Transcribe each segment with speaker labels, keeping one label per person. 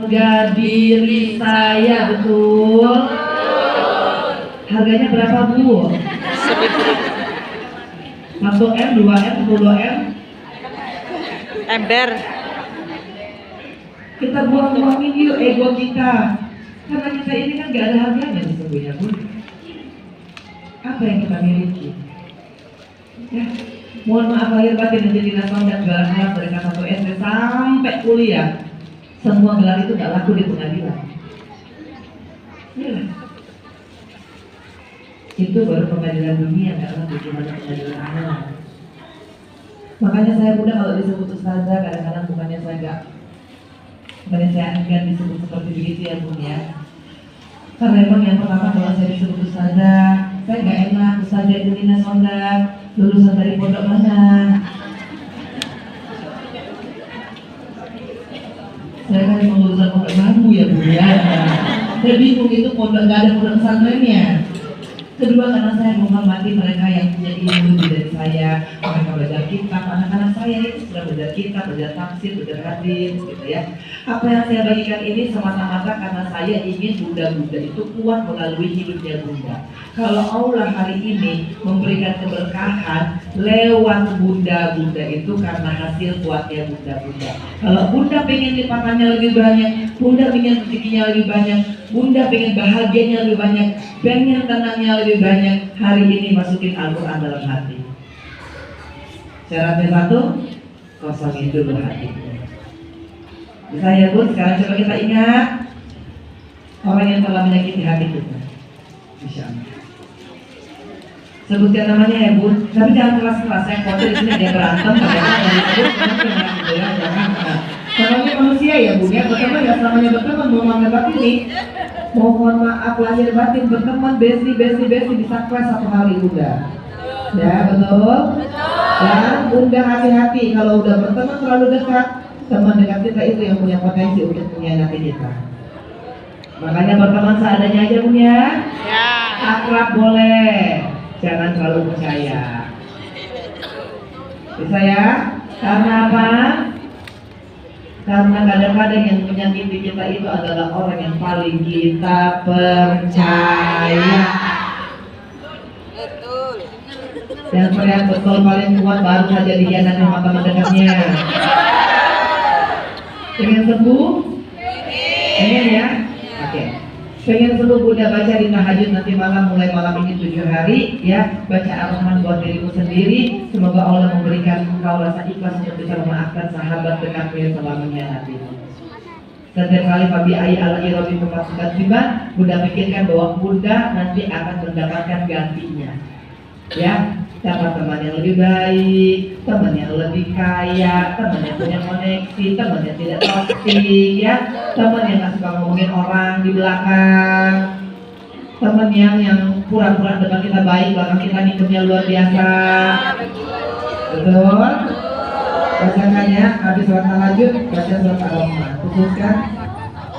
Speaker 1: Harga diri saya, betul. Harganya berapa, Bu? 1M, 2M, 10M.
Speaker 2: Ember.
Speaker 1: Kita buang-buangin yuk ego kita. Karena kita ini kan gak ada harganya sesungguhnya, Bu. Apa yang kita miliki? Ya, mohon maaf lahir batin menjadi nasabah dan gelar gelar dari kelas 1 SD sampai kuliah. Semua gelar itu gak laku di pengadilan. Ya. Itu baru pengadilan dunia, gak laku gimana pengadilan anak. Makanya saya mudah kalau disebut ustazah, kadang-kadang bukannya saya enggan disebut seperti begitu ya, Bun ya. Karena memang yang pertama kalau saya disebut ustazah, saya gak enak. Ustazah Edulina Sondak, lulusan dari pondok mana? Saya kan emang lulusan pondok baru ya, Bu ya. Saya bingung itu pondok, gak ada pondok pesantrennya. Kedua, karena saya menghormati mereka yang punya ilmu lebih dari saya. Mereka belajar kitab, anak-anak saya ini sudah belajar kitab, belajar tafsir, belajar hadis, gitu ya. Apa yang saya bagikan ini semata-mata karena saya ingin Bunda-Bunda itu kuat melalui hidupnya Bunda. Kalau Allah hari ini memberikan keberkahan lewat Bunda-Bunda itu karena hasil kuatnya Bunda-Bunda. Kalau Bunda pengen lipatannya lebih banyak, Bunda pengen rezekinya lebih banyak, Bunda pengen bahagianya lebih banyak, pengen tenangnya lebih banyak, hari ini masukin Al-Quran dalam hati. Syaratnya satu, kosongin dulu hatinya. Bisa ya, Bu? Sekarang coba kita ingat orang yang telah menyakiti hati kita. Insya Allah. Sebutkan namanya ya, Bu. Tapi jangan keras-keras. Saya khawatir di sini dia berantem. Jangan. Namanya manusia ya, Bu ya. Berteman ya, selamanya berteman. Mau menganggap ini. Mohon maaf lahir batin, berteman besti bisa kelas satu hari udah. Ya, betul. Dan Bunda hati-hati kalau udah berteman terlalu dekat. Teman dekat kita itu yang punya potensi untuk mengkhianati kita. Makanya berteman seadanya aja, Bu ya. Akrab boleh, jangan terlalu percaya. Bisa ya? Karena apa? Karena kadang-kadang yang menyakiti kita itu adalah orang yang paling kita percaya.
Speaker 2: Betul.
Speaker 1: Yang teriak betul paling kuat baru saja dikhianati sama teman dekatnya. Pengen sembuh? Pengen ya? Oke. Pengen sembuh, Bunda baca di tahajud nanti malam, mulai malam ini 7 hari ya. Baca Al-Rahman buat dirimu sendiri. Semoga Allah memberikan engkau rasa ikhlas untuk bisa memaafkan sahabat dekatmu yang telah mengkhianatimu. Setiap kali Fabi Ai ala Irobi memasukkan tiba, Bunda pikirkan bahwa Bunda nanti akan mendapatkan gantinya. Ya, dapat teman yang lebih baik, teman yang lebih kaya, teman yang punya koneksi, teman yang tidak toksik, ya, teman yang nggak suka ngomongin orang di belakang, teman yang pura-pura depan kita baik, belakang kita ngikutnya luar biasa. Betul? Bacakan ya, habis sholat tahajud, baca surat Al-Rahman. Khususkan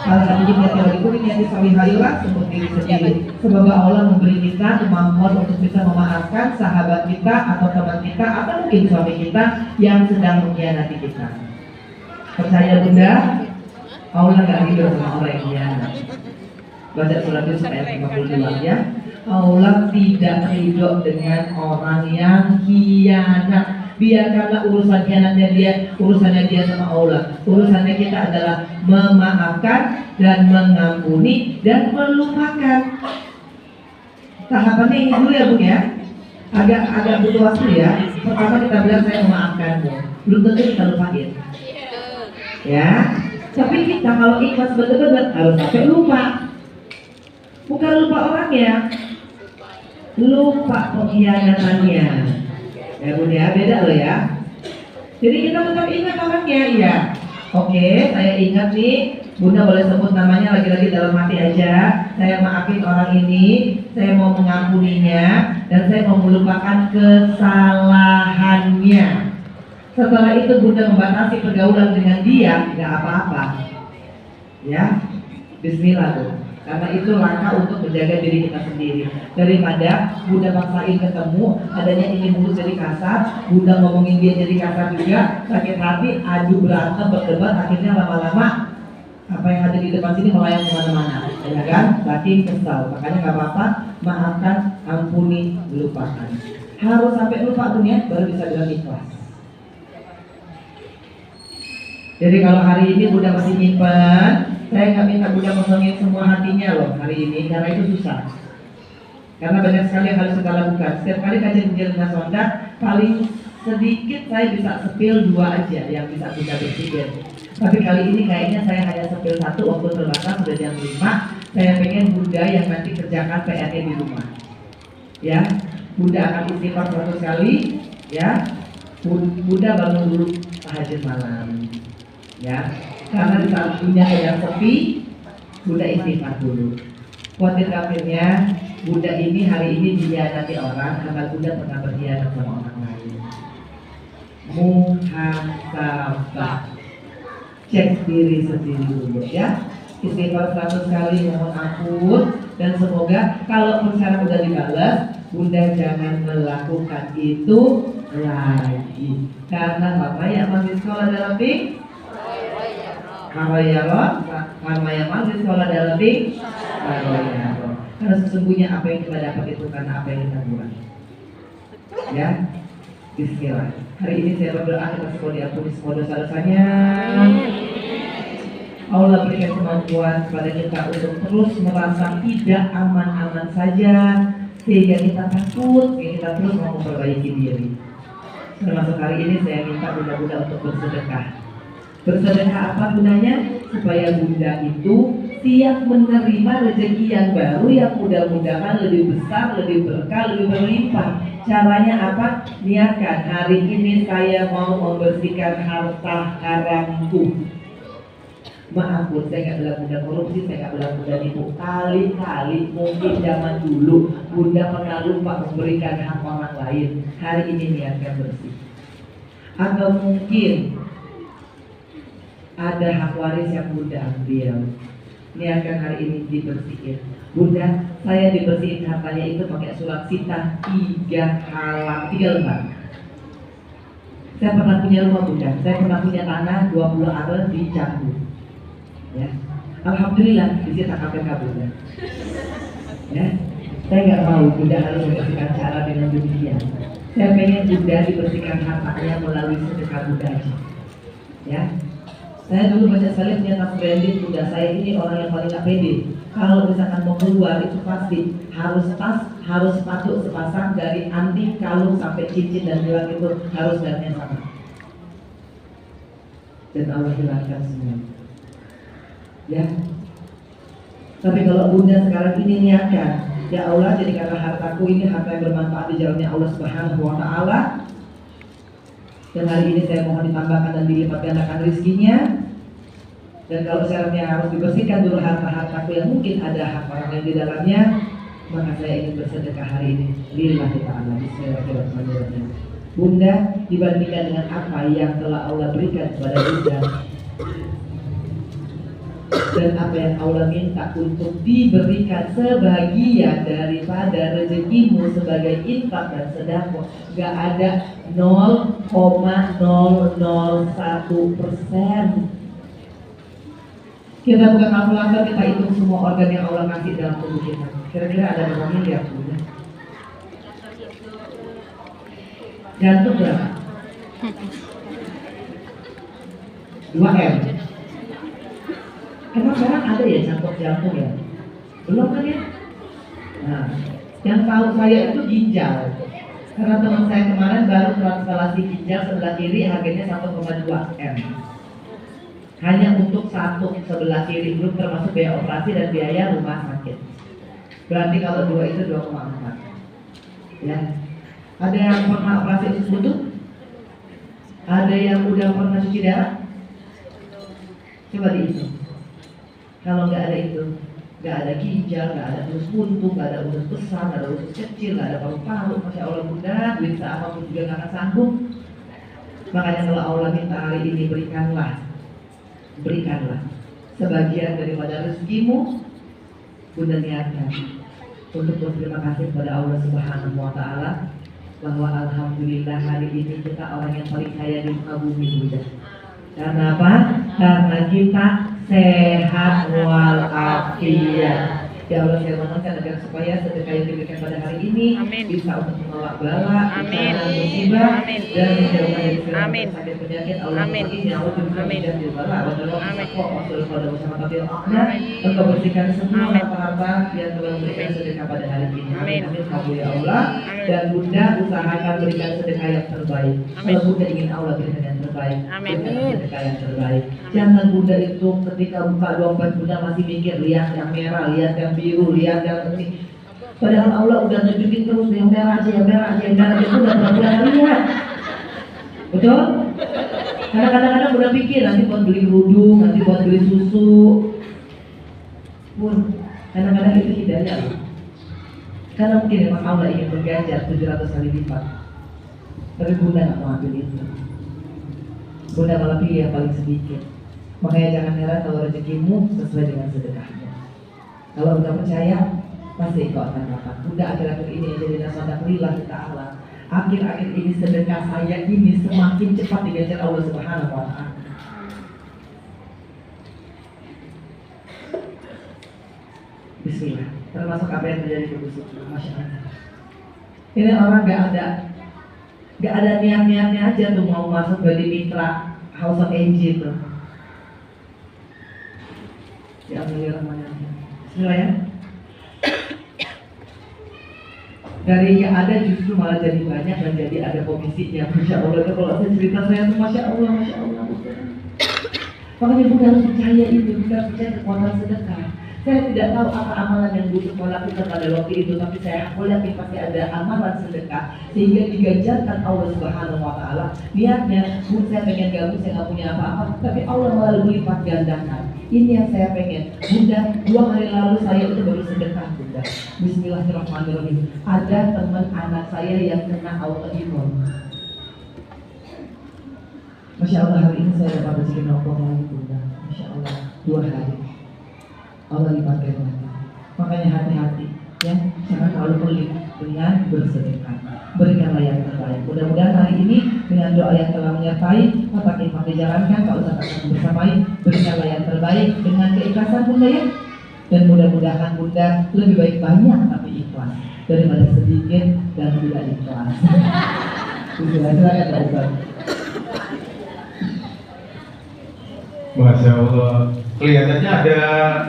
Speaker 1: hal-hal yang lagi kuning yang disawihayulah untuk diri sendiri. Semoga Allah memberi kita kemampuan untuk bisa memaafkan sahabat kita atau teman kita atau mungkin suami kita yang sedang mengkhianati kita. Percaya Bunda, Allah gak ridho sama orang yang khianat. Baca surat Yusuf ayat 52 ya. Allah tidak ridho dengan orang yang khianat. Biarkanlah urusan khianatnya dia, urusannya dia sama Allah. Urusannya kita adalah memaafkan dan mengampuni dan melupakan. Tahapannya ini dulu ya, Bu ya. Agak butuh waktu ya. Pertama kita bilang saya memaafkan, Bu. Belum tentu kita lupain. Ya. Tapi kita kalau ikhlas benar-benar harus sampai lupa. Bukan lupa orangnya, lupa pengkhianatannya. Ya Bunda ya, beda loh ya. Jadi kita tetap ingat orangnya, ya. Oke, saya ingat nih, Bunda boleh sebut namanya lagi-lagi dalam hati aja. Saya maafin orang ini, saya mau mengampuninya, dan saya mau melupakan kesalahannya. Setelah itu Bunda membatasi pergaulan dengan dia, nggak apa-apa. Ya, Bismillah tuh. Karena itu langkah untuk menjaga diri kita sendiri. Daripada Bunda paksain ketemu, adanya ini mulut jadi kasar, Bunda ngomongin dia jadi kasar juga, sakit hati, adu berantem, berdebat, akhirnya lama-lama apa apa yang ada di depan sini melayang kemana-mana, ya kan? Saking kesal, makanya nggak apa-apa, maafkan, ampuni, lupakan. Harus sampai lupa tuh ya, baru bisa bilang ikhlas. Jadi kalau hari ini Bunda masih nyimpen, saya nggak minta Bunda ngomongin semua hatinya loh hari ini, karena itu susah. Karena banyak sekali yang harus kita lakukan. Setiap kali kajian Injil Sonda, paling sedikit saya bisa sepil 2 aja yang bisa Bunda berpikir. Tapi kali ini kayaknya saya hanya sepil 1, waktu terbatas sudah jam 5. Saya pengen Bunda yang nanti kerjakan PR-nya di rumah. Ya, Bunda akan istighfar 100 kali, ya. Bunda bangun dulu tahajud malam. Ya, karena di saat Bunda yang sepi, Bunda istighfar dulu. Khawatir kafirnya, Bunda ini hari ini dikhianati orang karena Bunda pernah berkhianat sama orang lain. Muhasabah, cek diri sendiri dulu ya. Istighfar 100 kali, mohon ampun, dan semoga kalau sekarang udah dibalas, Bunda jangan melakukan itu lagi. Karena Bapak yang masih sekolah dalam tim, karena yang masih sekolah dalam tim, karena sesungguhnya apa yang kita dapat itu karena apa yang kita buat. Ya, bismillah. Hari ini saya berdoa kita semua diampuni semua dosa-dosanya. Allah berikan kemampuan kepada kita untuk terus merasa tidak aman-aman saja, sehingga kita takut, sehingga kita terus mau memperbaiki diri. Termasuk hari ini saya minta Bunda-Bunda untuk bersedekah. Bersedekah apa gunanya? Supaya Bunda itu siap menerima rezeki yang baru yang mudah-mudahan lebih besar, lebih berkah, lebih berlimpah. Caranya apa? Niatkan, hari ini saya mau membersihkan harta haramku. Maaf Bu, saya nggak bilang Bunda korupsi, saya nggak bilang Bunda nipu. Kali-kali mungkin zaman dulu Bunda pernah lupa memberikan hak orang lain. Hari ini niatkan bersih. Atau mungkin ada hak waris yang Bunda ambil, niatkan hari ini dibersihin. Bunda, saya dibersihin hartanya itu pakai surat sita 3 lembar. Saya pernah punya rumah Bunda, saya pernah punya tanah 20 are di Canggu. Ya, alhamdulillah disita KPK Bunda. Ya, saya nggak mau Bunda harus membersihkan cara dengan demikian. Saya pengen Bunda dibersihkan hartanya melalui sedekah Bunda aja. Ya. Saya dulu banyak sekali punya tas branded Bunda. Saya ini orang yang paling gak pede. Kalau misalkan mau keluar itu pasti harus tas, harus sepatu sepasang dari anting, kalung sampai cincin dan gelang itu harus brandnya sama. Dan Allah hilangkan semua. Ya. Tapi kalau Bunda sekarang ini niatkan, ya Allah jadikanlah hartaku ini harta yang bermanfaat di jalannya Allah Subhanahu wa Ta'ala. Dan hari ini saya mohon ditambahkan dan dilipat gandakan rezekinya. Dan kalau syaratnya harus dibersihkan dulu harta-hartaku yang mungkin ada hak orang lain di dalamnya, maka saya ingin bersedekah hari ini lillahi ta'ala. Bismillahirrahmanirrahim. Bunda, dibandingkan dengan apa yang telah Allah berikan kepada Bunda dan apa yang Allah minta untuk diberikan sebagian daripada rezekimu sebagai infak dan sedekah, gak ada 0,001%. Kita bukan kalkulator, kita hitung semua organ yang Allah kasih dalam tubuh kita. Kira-kira ada berapa miliar Bunda? Jantung berapa? 2M. Emang sekarang ada ya jantung ya? Belum kan ya? Nah, yang tahu saya itu ginjal. Karena teman saya kemarin baru transplantasi ginjal sebelah kiri harganya 1,2 M. Hanya untuk satu sebelah kiri, belum termasuk biaya operasi dan biaya rumah sakit. Berarti kalau 2 itu 2,4. Ya. Ada yang pernah operasi usus buntu? Ada yang udah pernah cuci darah? Coba dihitung. Kalau nggak ada itu, nggak ada ginjal, nggak ada usus buntu, nggak ada usus besar, nggak ada usus kecil, nggak ada paru-paru. Masya Allah Bunda, duit apapun juga nggak akan sanggup. Makanya kalau Allah minta hari ini berikanlah sebagian daripada rezekimu. Bunda niatkan untuk berterima kasih kepada Allah Subhanahu wa Ta'ala bahwa alhamdulillah hari ini kita orang yang paling kaya di muka bumi Bunda. Karena apa? Karena kita sehat walafiat. Ya Allah, saya mohonkan agar supaya sedekah yang diberikan pada hari ini bisa untuk menolak bala, bencana, musibah, dan menjauhkan dari segala sakit penyakit. Allah ini Allah juga menjadi bala. Engkau bersihkan semua harta-harta yang telah memberikan sedekah pada hari ini. Amin. Kabul ya Allah. Dan Bunda usahakan berikan sedekah yang terbaik. Kalau Bunda ingin Allah berikan yang terbaik, berikan sedekah yang terbaik. Jangan Bunda itu ketika buka dompet Bunda masih mikir lihat yang merah, lihat yang biru, lihat yang ini. Padahal Allah udah nunjukin terus yang merah aja, yang merah aja, yang merah aja. Udah pernah lihat. Betul? Karena kadang-kadang Bunda pikir nanti buat beli kerudung, nanti buat beli susu. Pun kadang-kadang itu hidayah. Karena mungkin memang Allah ingin berganjar 700 kali lipat. Tapi Bunda nggak mau ambil itu. Bunda malah pilih yang paling sedikit. Makanya jangan heran kalau rezekimu sesuai dengan sedekahnya. Kalau Bunda percaya, pasti kau akan dapat. Bunda akhir-akhir ini jadi nasabah lillahi ta'ala. Akhir-akhir ini sedekah saya ini semakin cepat diganjar Allah Subhanahu wa Ta'ala. Bismillah. Termasuk apa yang terjadi di busuk, Masya Allah. Ini orang gak ada niat-niatnya aja tuh mau masuk jadi mitra House of Angel tuh. Ya Bismillahirrahmanirrahim. Bismillah ya. Dari gak ada justru malah jadi banyak dan jadi ada komisinya. Masya Allah. Kalau saya cerita saya tuh Masya Allah, Masya Allah. Makanya Bunda harus percaya itu, Bunda harus percaya kekuatan sedekah. Saya tidak tahu apa amalan yang Bunda lakukan pada waktu itu, tapi saya yakin pasti ada amalan sedekah sehingga diganjarkan Allah Subhanahu wa Ta'ala. Niatnya, saya pengen gabung, saya nggak punya apa-apa, tapi Allah malah melipat gandakan. Ini yang saya pengen. Bunda, 2 hari lalu saya itu baru sedekah, Bunda. Bismillahirrahmanirrahim. Ada teman anak saya yang kena autoimun. Masya Allah, hari ini saya dapat rezeki nongkrong lagi, Bunda. Masya Allah, 2 hari. Allah lipat gandakan. Makanya hati-hati ya, jangan terlalu pelit dengan bersedekah. Berikanlah yang terbaik. Mudah-mudahan hari ini dengan doa yang telah menyertai, kotak infak dijalankan, Kak Ustaz akan bersamai. Berikanlah yang terbaik dengan keikhlasan Bunda ya. Dan mudah-mudahan Bunda lebih baik banyak tapi ikhlas daripada sedikit dan tidak ikhlas. Silakan Kak Ustaz.
Speaker 2: Masya Allah. Kelihatannya ada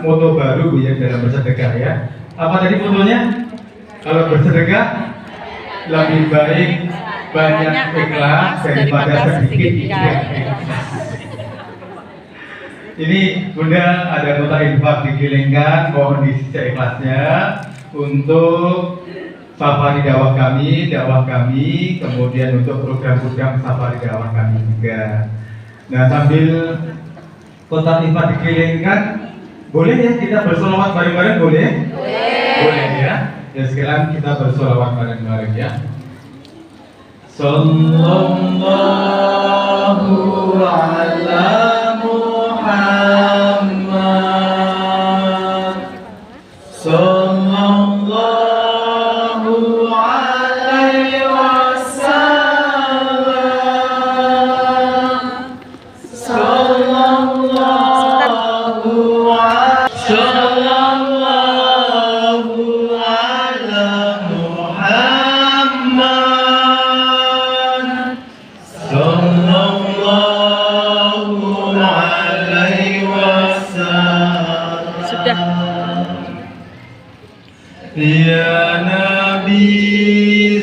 Speaker 2: moto baru Bu ya dalam bersedekah ya. Apa tadi fotonya? Kalau bersedekah lebih baik banyak ikhlas daripada sedikit ikhlas. Ini Bunda ada kotak infak dikelilingkan, mohon diisi ikhlasnya untuk safari dakwah kami, kemudian untuk program-program safari dakwah kami juga. Nah, sambil kotak infak dikelilingkan, boleh ya kita bersolawat bareng-bareng, boleh? Boleh ya. Ya sekarang kita bersolawat bareng-bareng ya. Sallallahu ala Muhammad. Sallallahu alaihi wasallam. Sallallahu ala Muhammad. Sallallahu alaihi wasallam.
Speaker 3: Sudah.
Speaker 2: Ya Nabi